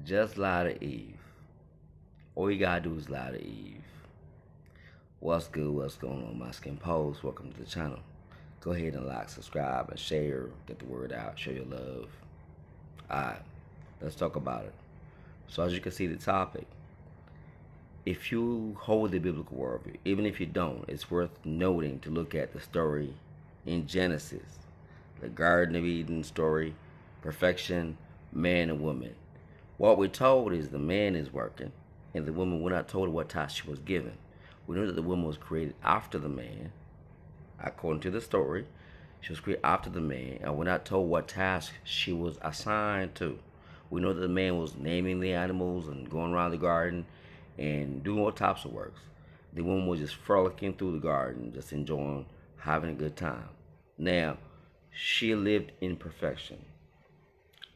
Just lie to Eve. All you gotta do is lie to Eve. What's good? What's going on, my skin post? Welcome to the channel. Go ahead and like, subscribe, and share. Get the word out. Show your love. Alright, let's talk about it. So as you can see, the topic. If you hold the biblical worldview, even if you don't, it's worth noting to look at the story in Genesis, the Garden of Eden story, perfection, man and woman. What we're told is the man is working, and the woman, we're not told what task she was given. We know that the woman was created after the man, according to the story. She was created after the man, and we're not told what task she was assigned to. We know that the man was naming the animals and going around the garden and doing all types of works. The woman was just frolicking through the garden, just enjoying, having a good time. Now, she lived in perfection.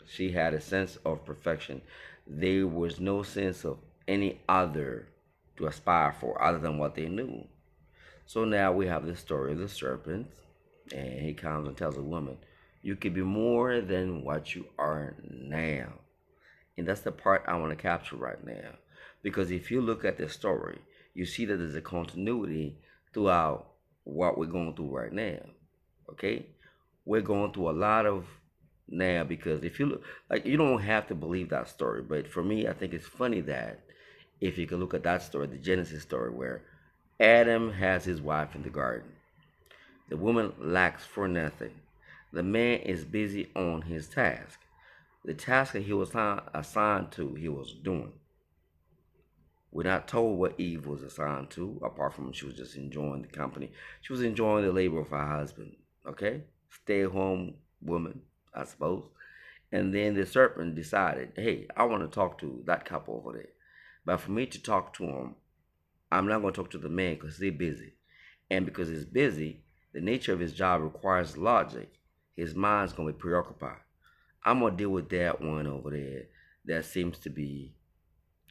She had a sense of perfection. There was no sense of any other to aspire for other than what they knew. So now we have the story of the serpent, and he comes and tells a woman, you could be more than what you are now. And that's the part I want to capture right now. Because if you look at the story, you see that there's a continuity throughout what we're going through right now. Okay? We're going through a lot of now, because if you look, like, you don't have to believe that story, but for me, I think it's funny that if you can look at that story, the Genesis story, where Adam has his wife in the garden, the woman lacks for nothing, the man is busy on his task, the task that he was assigned to, he was doing. We're not told what Eve was assigned to, apart from she was just enjoying the company. She was enjoying the labor of her husband. Okay, stay-at-home woman, I suppose. And then the serpent decided, hey, I want to talk to that couple over there. But for me to talk to them, I'm not going to talk to the man because they're busy. And because he's busy, the nature of his job requires logic. His mind's going to be preoccupied. I'm going to deal with that one over there that seems to be,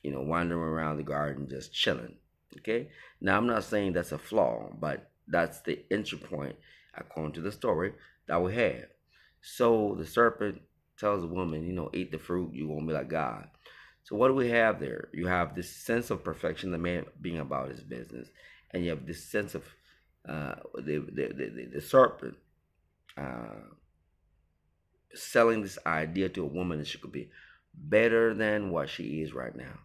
wandering around the garden just chilling. Okay? Now, I'm not saying that's a flaw, but that's the entry point, according to the story, that we have. So the serpent tells the woman, eat the fruit, you won't be like God. So what do we have there? You have this sense of perfection, the man being about his business, and you have this sense of the serpent selling this idea to a woman that she could be better than what she is right now.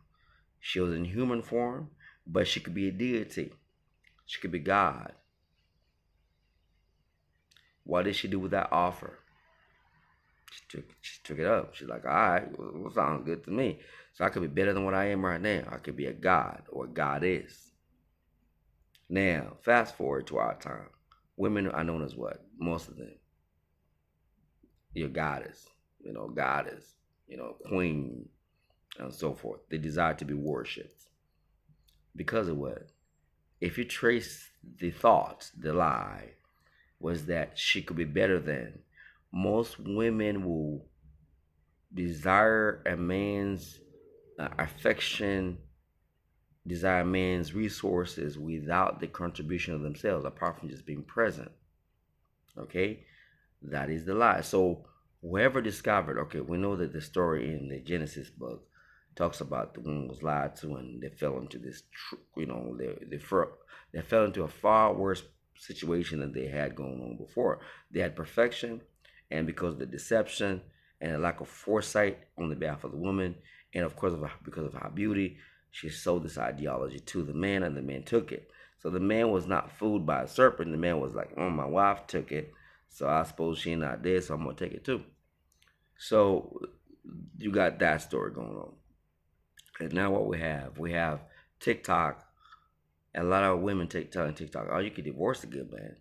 She was in human form, but she could be a deity. She could be God. What did she do with that offer? She took it up. She's like, all right, well, sounds good to me. So I could be better than what I am right now. I could be a god or a goddess. Now, fast forward to our time. Women are known as what? Most of them. Your goddess, goddess, queen, and so forth. They desire to be worshipped. Because of what? If you trace the thought, the lie was that she could be better than. Most women will desire a man's affection, desire a man's resources without the contribution of themselves, apart from just being present. Okay? That is the lie. So whoever discovered, okay, we know that the story in the Genesis book talks about the woman was lied to, and they fell into this, they fell into a far worse situation than they had going on before. They had perfection, and because of the deception and a lack of foresight on the behalf of the woman, and of course because of her beauty, she sold this ideology to the man, and the man took it. So the man was not fooled by a serpent. The man was like, oh, my wife took it, so I suppose she's not dead, so I'm going to take it too. So you got that story going on. And now what we have TikTok. A lot of women telling TikTok, oh, you can divorce a good man.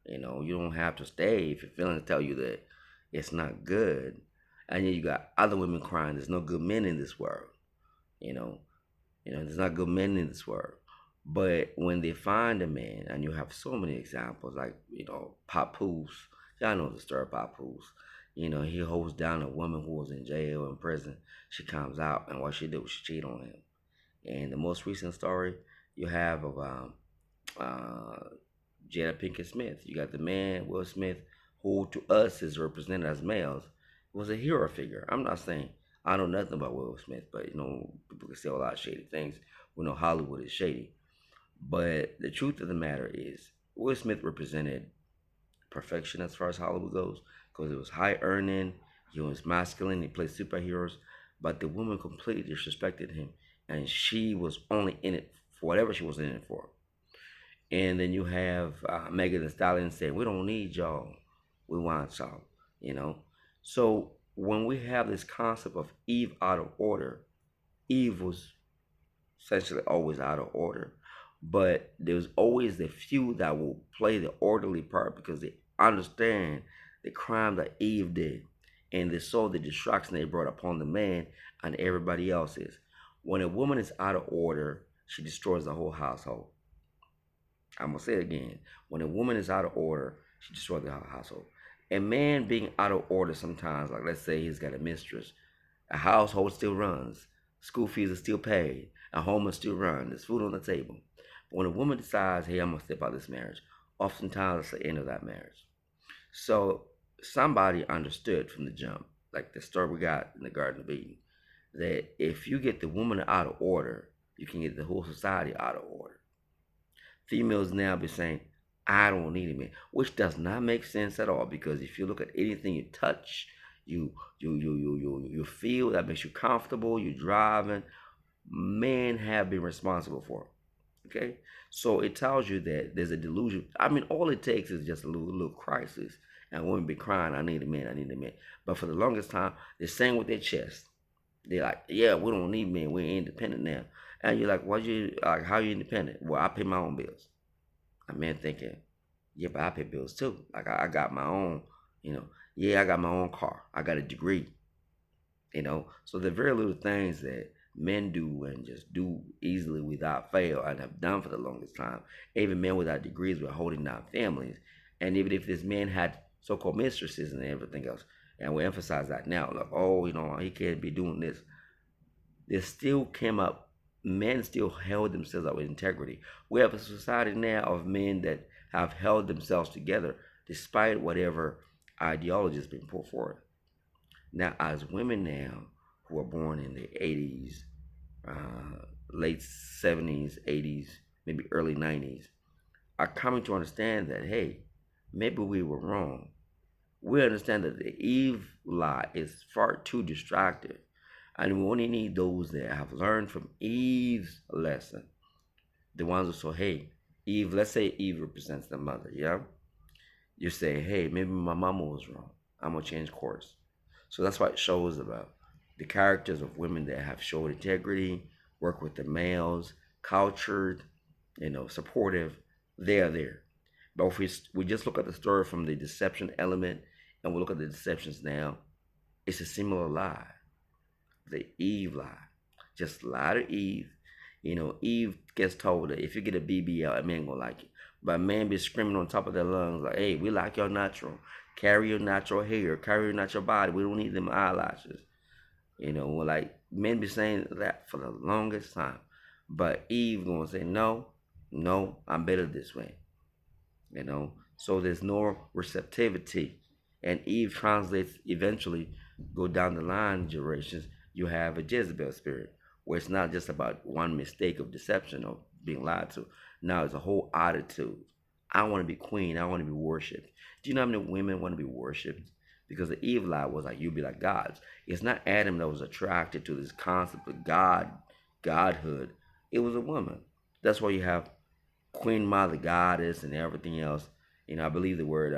You don't have to stay if your feelings tell you that it's not good. And then you got other women crying, there's no good men in this world. There's not good men in this world. But when they find a man, and you have so many examples, like, Papoose. Y'all know the story of Papoose. He holds down a woman who was in jail, in prison. She comes out, and what she do, she cheat on him. And the most recent story you have of Jada Pinkett Smith. You got the man, Will Smith, who to us is represented as males, was a hero figure. I'm not saying I know nothing about Will Smith, but people can say a lot of shady things. We know Hollywood is shady. But the truth of the matter is, Will Smith represented perfection as far as Hollywood goes, because it was high earning, he was masculine, he played superheroes, but the woman completely disrespected him, and she was only in it for whatever she was in it for. And then you have Megan Thee Stallion saying, "We don't need y'all, we want y'all," you know. So when we have this concept of Eve out of order, Eve was essentially always out of order. But there's always the few that will play the orderly part because they understand the crime that Eve did, and they saw the destruction they brought upon the man and everybody else's. When a woman is out of order, she destroys the whole household. I'm gonna say it again. When a woman is out of order, she destroys the whole household. A man being out of order sometimes, like let's say he's got a mistress, a household still runs, school fees are still paid, a home is still run, there's food on the table. But when a woman decides, hey, I'm gonna step out of this marriage, oftentimes it's the end of that marriage. So somebody understood from the jump, like the story we got in the Garden of Eden, that if you get the woman out of order, you can get the whole society out of order. Females now be saying, I don't need a man, which does not make sense at all, because if you look at anything you touch, you feel that makes you comfortable, you're driving, men have been responsible for. Okay? So it tells you that there's a delusion. I mean, all it takes is just a little crisis, and women be crying, I need a man, I need a man. But for the longest time, they're saying with their chest, they're like, yeah, we don't need men, we're independent now. And you're like, how are you independent? Well, I pay my own bills. A man thinking, yeah, but I pay bills too. Like I got my own, yeah, I got my own car. I got a degree, So the very little things that men do and just do easily without fail and have done for the longest time. Even men without degrees were holding down families. And even if this man had so-called mistresses and everything else, and we emphasize that now, like, oh, he can't be doing this. There still came up, men still held themselves up with integrity. We have a society now of men that have held themselves together despite whatever ideology has been put forward. Now, as women now who are born in the 80s, late 70s, 80s, maybe early 90s, are coming to understand that, hey, maybe we were wrong. We understand that the Eve lie is far too distracting. And we only need those that have learned from Eve's lesson. The ones who say, hey, Eve, let's say Eve represents the mother, yeah? You say, hey, maybe my mama was wrong. I'm going to change course. So that's what it shows about the characters of women that have showed integrity, work with the males, cultured, supportive. They are there. But if we just look at the story from the deception element and we look at the deceptions now, it's a similar lie. The Eve lie. Just lie to Eve. Eve gets told that if you get a BBL, a man gonna like it. But a man be screaming on top of their lungs like, hey, we like your natural. Carry your natural hair. Carry your natural body. We don't need them eyelashes. Like men be saying that for the longest time. But Eve gonna say, no, I'm better this way. So there's no receptivity. And Eve translates eventually, go down the line generations, you have a Jezebel spirit, where it's not just about one mistake of deception or being lied to. Now it's a whole attitude. I want to be queen. I want to be worshipped. Do you know how many women want to be worshipped? Because the Eve lie was like, you be like gods. It's not Adam that was attracted to this concept of godhood. It was a woman. That's why you have Queen Mother, goddess, and everything else. I believe the word,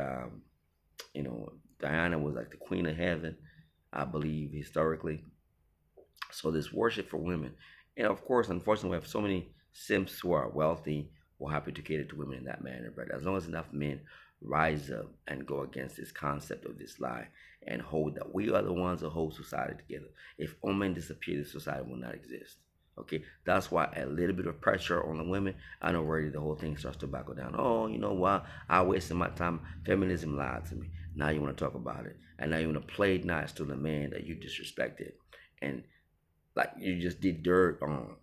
Diana was like the queen of heaven, I believe, historically. So this worship for women. And of course, unfortunately, we have so many simps who are wealthy, who are happy to cater to women in that manner. But as long as enough men rise up and go against this concept of this lie and hold that we are the ones that hold society together. If all men disappear, the society will not exist. Okay, that's why a little bit of pressure on the women, I know already the whole thing starts to back down. Oh, you know what? I wasted my time. Feminism lied to me. Now you want to talk about it, and now you want to play nice to the man that you disrespected, and like you just did dirt on.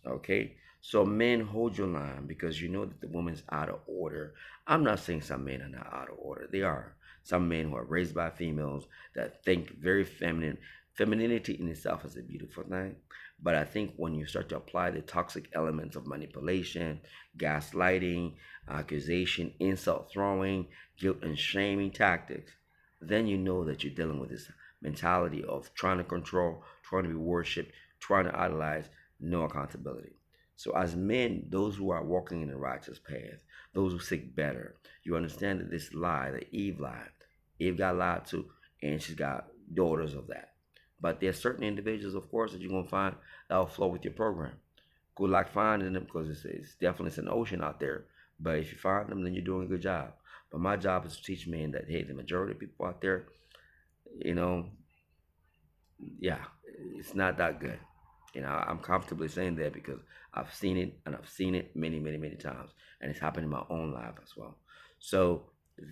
Okay, so men, hold your line because you know that the woman's out of order. I'm not saying some men are not out of order. They are. Some men who are raised by females that think very feminine, Femininity in itself is a beautiful thing, but I think when you start to apply the toxic elements of manipulation, gaslighting, accusation, insult throwing, guilt and shaming tactics, then you know that you're dealing with this mentality of trying to control, trying to be worshipped, trying to idolize, no accountability. So, as men, those who are walking in the righteous path, those who seek better, you understand that this lie, that Eve lied, Eve got lied to, and she's got daughters of that. But there's certain individuals, of course, that you're gonna find that will flow with your program. Good luck finding them because it's definitely it's an ocean out there. But if you find them, then you're doing a good job. But my job is to teach men that hey, the majority of people out there, you know, yeah, it's not that good. I'm comfortably saying that because I've seen it and I've seen it many, many, many times, and it's happened in my own life as well. So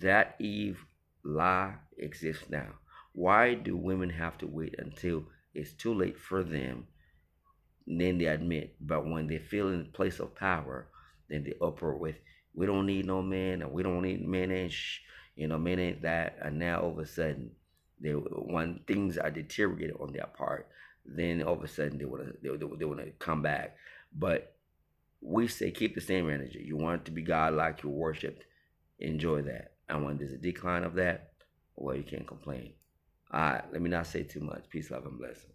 that Eve lie exists now. Why do women have to wait until it's too late for them? And then they admit, but when they feel in a place of power, then they operate with, "We don't need no man, and we don't need men ain't, men ain't that." And now all of a sudden, when things are deteriorated on their part, then all of a sudden they wanna come back. But we say keep the same energy. You want it to be God like you're worshipped, enjoy that. And when there's a decline of that, well, you can't complain. All right, let me not say too much. Peace, love, and blessings.